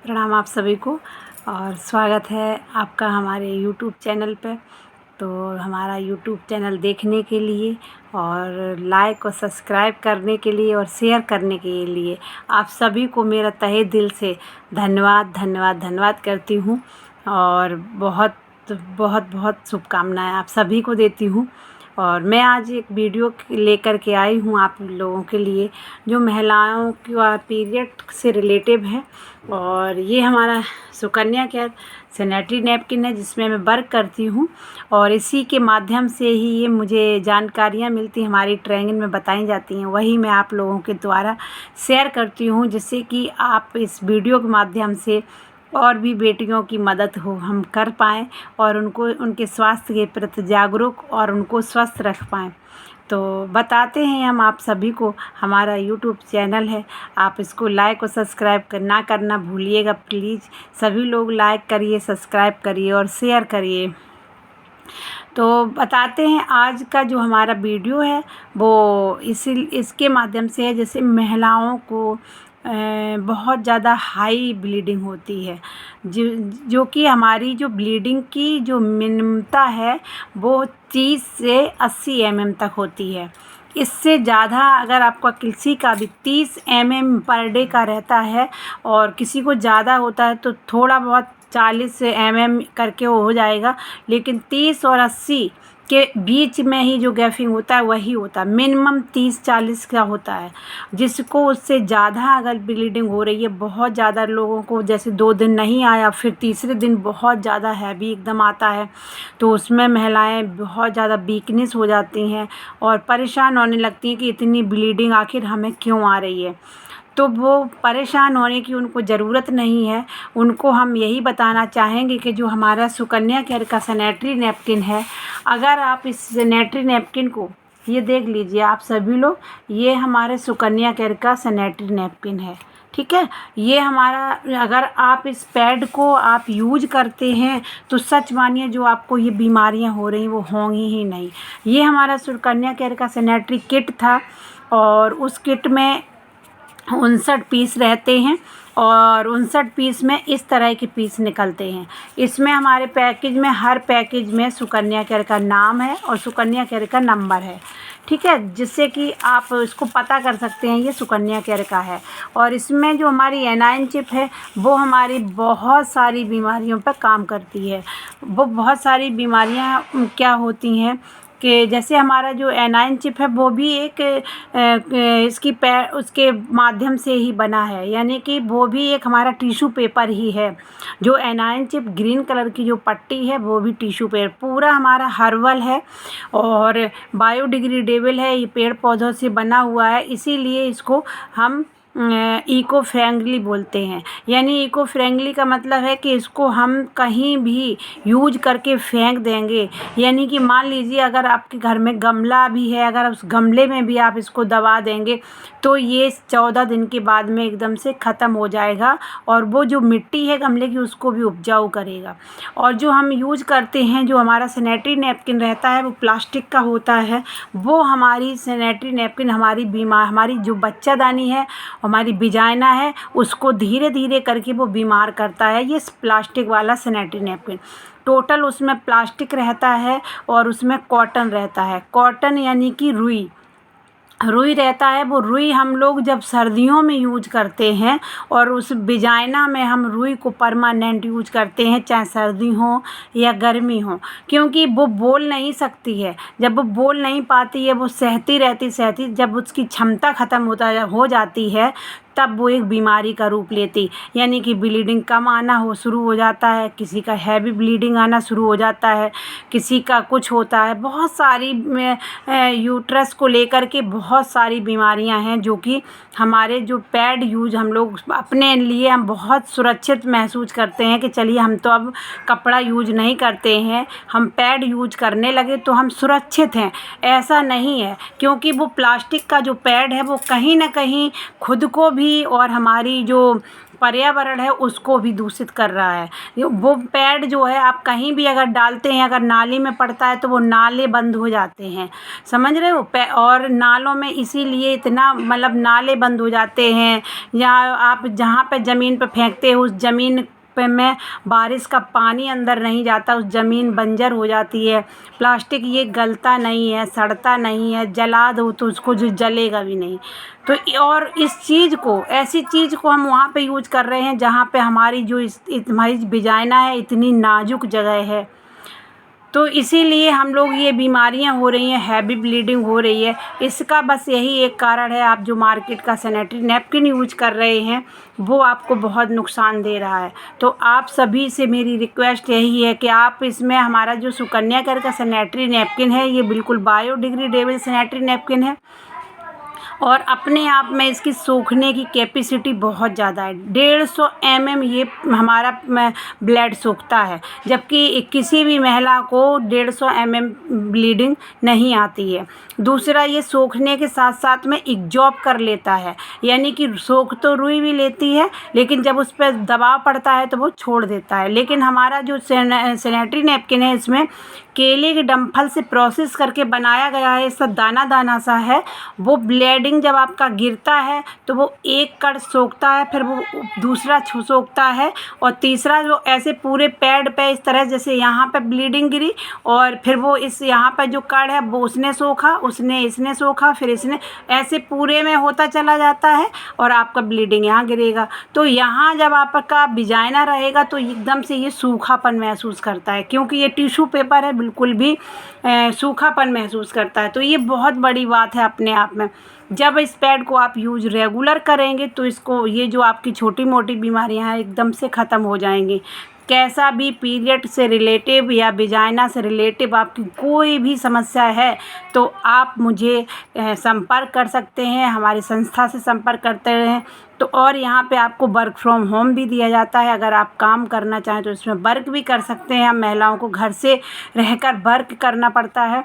प्रणाम आप सभी को और स्वागत है आपका हमारे यूट्यूब चैनल पे। तो हमारा यूट्यूब चैनल देखने के लिए और लाइक और सब्सक्राइब करने के लिए और शेयर करने के लिए आप सभी को मेरा तहे दिल से धन्यवाद करती हूँ और बहुत बहुत बहुत शुभकामनाएं आप सभी को देती हूँ। और मैं आज एक वीडियो लेकर के आई हूँ आप लोगों के लिए जो महिलाओं का पीरियड से रिलेटिव है। और ये हमारा सुकन्या केयर सैनिटरी नैपकिन है जिसमें मैं वर्क करती हूँ और इसी के माध्यम से ही ये मुझे जानकारियाँ मिलती हमारी ट्रेनिंग में बताई जाती हैं, वही मैं आप लोगों के द्वारा शेयर करती हूँ जिससे कि आप इस वीडियो के माध्यम से और भी बेटियों की मदद हो हम कर पाएँ और उनको उनके स्वास्थ्य के प्रति जागरूक और उनको स्वस्थ रख पाएँ। तो बताते हैं हम आप सभी को, हमारा यूट्यूब चैनल है, आप इसको लाइक और सब्सक्राइब करना भूलिएगा प्लीज़। सभी लोग लाइक करिए, सब्सक्राइब करिए और शेयर करिए। तो बताते हैं आज का जो हमारा वीडियो है वो इसके माध्यम से है। जैसे महिलाओं को बहुत ज़्यादा हाई ब्लीडिंग होती है जो कि हमारी जो ब्लीडिंग की जो मिनिमता है वो 30 से 80 mm तक होती है। इससे ज़्यादा अगर आपका किसी का भी 30 mm पर डे का रहता है और किसी को ज़्यादा होता है तो थोड़ा बहुत 40 mm करके वो हो जाएगा, लेकिन 30 और 80 के बीच में ही जो गैपिंग होता है वही होता है। मिनिमम 30-40 का होता है। जिसको उससे ज़्यादा अगर ब्लीडिंग हो रही है, बहुत ज़्यादा लोगों को जैसे 2 दिन नहीं आया फिर तीसरे दिन बहुत ज़्यादा हैवी एकदम आता है, तो उसमें महिलाएं बहुत ज़्यादा वीकनेस हो जाती हैं और परेशान होने लगती हैं कि इतनी ब्लीडिंग आखिर हमें क्यों आ रही है। तो वो परेशान होने की उनको ज़रूरत नहीं है। उनको हम यही बताना चाहेंगे कि जो हमारा सुकन्या केयर का सैनिटरी नैपकिन है, अगर आप इस सैनिटरी नैपकिन को ये देख लीजिए आप सभी लोग, ये हमारे सुकन्या केयर का सैनिटरी नैपकिन है, ठीक है। ये हमारा अगर आप इस पैड को आप यूज करते हैं तो सच मानिए जो आपको ये बीमारियां हो रही वो होंगी ही नहीं। ये हमारा सुकन्या केयर का सैनिटरी किट था और उस किट में 59 पीस रहते हैं और 59 पीस में इस तरह के पीस निकलते हैं। इसमें हमारे पैकेज में हर पैकेज में सुकन्या केयर का नाम है और सुकन्या केयर का नंबर है, ठीक है, जिससे कि आप इसको पता कर सकते हैं ये सुकन्या केयर का है। और इसमें जो हमारी एनाइन चिप है वो हमारी बहुत सारी बीमारियों पर काम करती है। वो बहुत सारी बीमारियां क्या होती हैं कि जैसे हमारा जो एनाइन चिप है वो भी एक उसके माध्यम से ही बना है, यानी कि वो भी एक हमारा टिश्यू पेपर ही है। जो एनाइन चिप ग्रीन कलर की जो पट्टी है वो भी टिश्यू पेपर, पूरा हमारा हर्बल है और बायोडिग्रेडेबल है। ये पेड़ पौधों से बना हुआ है, इसीलिए इसको हम इको फ्रेंडली बोलते हैं। यानी इको फ्रेंडली का मतलब है कि इसको हम कहीं भी यूज करके फेंक देंगे। यानी कि मान लीजिए अगर आपके घर में गमला भी है, अगर उस गमले में भी आप इसको दबा देंगे तो ये 14 दिन के बाद में एकदम से ख़त्म हो जाएगा और वो जो मिट्टी है गमले की उसको भी उपजाऊ करेगा। और जो हम यूज करते हैं, जो हमारा सैनिटरी नैपकिन रहता है वो प्लास्टिक का होता है। वो हमारी सैनिटरी नैपकिन हमारी जो बच्चादानी है, हमारी विजाइना है, उसको धीरे धीरे करके वो बीमार करता है। ये प्लास्टिक वाला सैनिटरी नैपकिन टोटल उसमें प्लास्टिक रहता है और उसमें कॉटन रहता है। कॉटन यानी कि रुई रहता है। वो रुई हम लोग जब सर्दियों में यूज करते हैं और उस विजाइना में हम रुई को परमानेंट यूज करते हैं, चाहे सर्दी हो या गर्मी हो, क्योंकि वो बोल नहीं सकती है। जब वो बोल नहीं पाती है, वो सहती रहती, जब उसकी क्षमता ख़त्म हो जाती है तब वो एक बीमारी का रूप लेती, यानी कि ब्लीडिंग कम आना शुरू हो जाता है, किसी का हैवी ब्लीडिंग आना शुरू हो जाता है, किसी का कुछ होता है। बहुत सारी यूट्रस को लेकर के बहुत सारी बीमारियां हैं जो कि हमारे जो पैड यूज हम लोग अपने लिए हम बहुत सुरक्षित महसूस करते हैं कि चलिए हम तो अब कपड़ा यूज नहीं करते हैं, हम पैड यूज करने लगे तो हम सुरक्षित हैं। ऐसा नहीं है, क्योंकि वो प्लास्टिक का जो पैड है वो कहीं ना कहीं खुद को भी और हमारी जो पर्यावरण है उसको भी दूषित कर रहा है। वो पैड जो है आप कहीं भी अगर डालते हैं, अगर नाली में पड़ता है तो वो नाले बंद हो जाते हैं, समझ रहे हो। और नालों में इसीलिए इतना मतलब नाले बंद हो जाते हैं, या आप जहाँ पे ज़मीन पे फेंकते हो उस ज़मीन पे में बारिश का पानी अंदर नहीं जाता, उस ज़मीन बंजर हो जाती है। प्लास्टिक ये गलता नहीं है, सड़ता नहीं है, जला दो तो उसको जो जलेगा भी नहीं। तो और इस चीज़ को, ऐसी चीज़ को हम वहाँ पे यूज कर रहे हैं जहाँ पे हमारी जो हमारी विजाइना है इतनी नाजुक जगह है। तो इसीलिए हम लोग ये बीमारियां हो रही हैं, हैवी ब्लीडिंग हो रही है। इसका बस यही एक कारण है, आप जो मार्केट का सैनिटरी नैपकिन यूज कर रहे हैं वो आपको बहुत नुकसान दे रहा है। तो आप सभी से मेरी रिक्वेस्ट यही है कि आप इसमें हमारा जो सुकन्या केयर का सैनिटरी नैपकिन है ये बिल्कुल बायोडिग्रेडेबल सैनिटरी नैपकिन है और अपने आप में इसकी सूखने की कैपेसिटी बहुत ज़्यादा है। 150 mm ये हमारा ब्लड सूखता है, जबकि किसी भी महिला को 150 mm ब्लीडिंग नहीं आती है। दूसरा, ये सूखने के साथ साथ में एब्जॉर्ब कर लेता है, यानी कि सोख तो रुई भी लेती है लेकिन जब उस पर दबाव पड़ता है तो वो छोड़ देता है। लेकिन हमारा जो सैनिटरी नैपकिन है इसमें केले के डंठल से प्रोसेस करके बनाया गया है, इसका दाना दाना सा है। वो ब्लीडिंग जब आपका गिरता है तो वो एक कण सोखता है, फिर वो दूसरा सोखता है और तीसरा जो ऐसे पूरे पैड पे इस तरह जैसे यहाँ पे ब्लीडिंग गिरी और फिर वो इस यहाँ पे जो कण है वो उसने सोखा, उसने इसने सोखा, फिर इसने, ऐसे पूरे में होता चला जाता है और आपका ब्लीडिंग यहाँ गिरेगा। तो यहाँ जब आपका विजाइना रहेगा तो एकदम से ये सूखापन महसूस करता है, क्योंकि ये टिश्यू पेपर है, बिल्कुल भी सूखापन महसूस करता है। तो ये बहुत बड़ी बात है अपने आप में। जब इस पैड को आप यूज रेगुलर करेंगे तो इसको, ये जो आपकी छोटी मोटी बीमारियां हैं एकदम से ख़त्म हो जाएंगी। कैसा भी पीरियड से रिलेटिव या विजाइना से रिलेटिव आपकी कोई भी समस्या है तो आप मुझे संपर्क कर सकते हैं, हमारी संस्था से संपर्क करते रहें। तो और यहाँ पे आपको वर्क फ्रॉम होम भी दिया जाता है, अगर आप काम करना चाहें तो इसमें वर्क भी कर सकते हैं। हम महिलाओं को घर से रहकर वर्क करना पड़ता है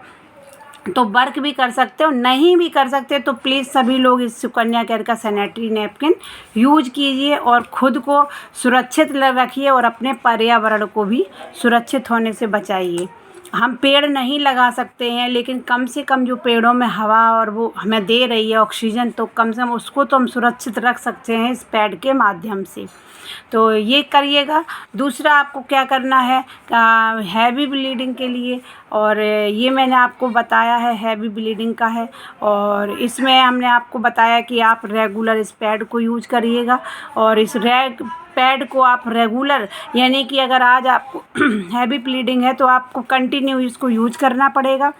तो वर्क भी कर सकते हो, नहीं भी कर सकते तो प्लीज़ सभी लोग इस सुकन्या केयर का सैनिटरी नैपकिन यूज कीजिए और ख़ुद को सुरक्षित रखिए और अपने पर्यावरण को भी सुरक्षित होने से बचाइए। हम पेड़ नहीं लगा सकते हैं लेकिन कम से कम जो पेड़ों में हवा और वो हमें दे रही है ऑक्सीजन, तो कम से कम उसको तो हम सुरक्षित रख सकते हैं इस पैड के माध्यम से। तो ये करिएगा। दूसरा आपको क्या करना है, हैवी ब्लीडिंग के लिए, और ये मैंने आपको बताया है हैवी ब्लीडिंग का है, और इसमें हमने आपको बताया कि आप रेगुलर इस पैड को यूज करिएगा। और इस पैड को आप रेगुलर, यानी कि अगर आज आपको हैवी ब्लीडिंग है तो आपको कंटिन्यू इसको यूज करना पड़ेगा।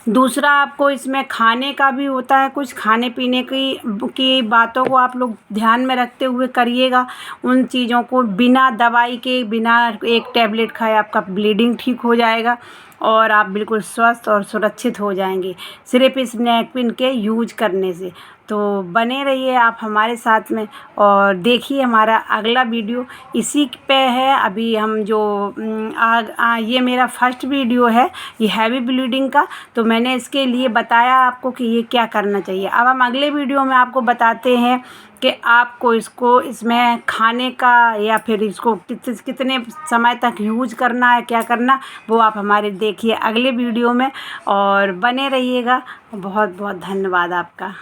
दूसरा, आपको इसमें खाने का भी होता है, कुछ खाने पीने की बातों को आप लोग ध्यान में रखते हुए करिएगा। उन चीज़ों को बिना दवाई के, बिना एक टैबलेट खाए आपका ब्लीडिंग ठीक हो जाएगा और आप बिल्कुल स्वस्थ और सुरक्षित हो जाएंगे सिर्फ इस नैपकिन के यूज करने से। तो बने रहिए आप हमारे साथ में और देखिए हमारा अगला वीडियो इसी पे है। अभी हम जो ये मेरा फर्स्ट वीडियो है ये हैवी ब्लीडिंग का, तो मैंने इसके लिए बताया आपको कि ये क्या करना चाहिए। अब हम अगले वीडियो में आपको बताते हैं कि आपको इसमें खाने का या फिर इसको कितने समय तक यूज करना है, क्या करना, वो आप हमारे देखिए अगले वीडियो में और बने रहिएगा। बहुत बहुत धन्यवाद आपका।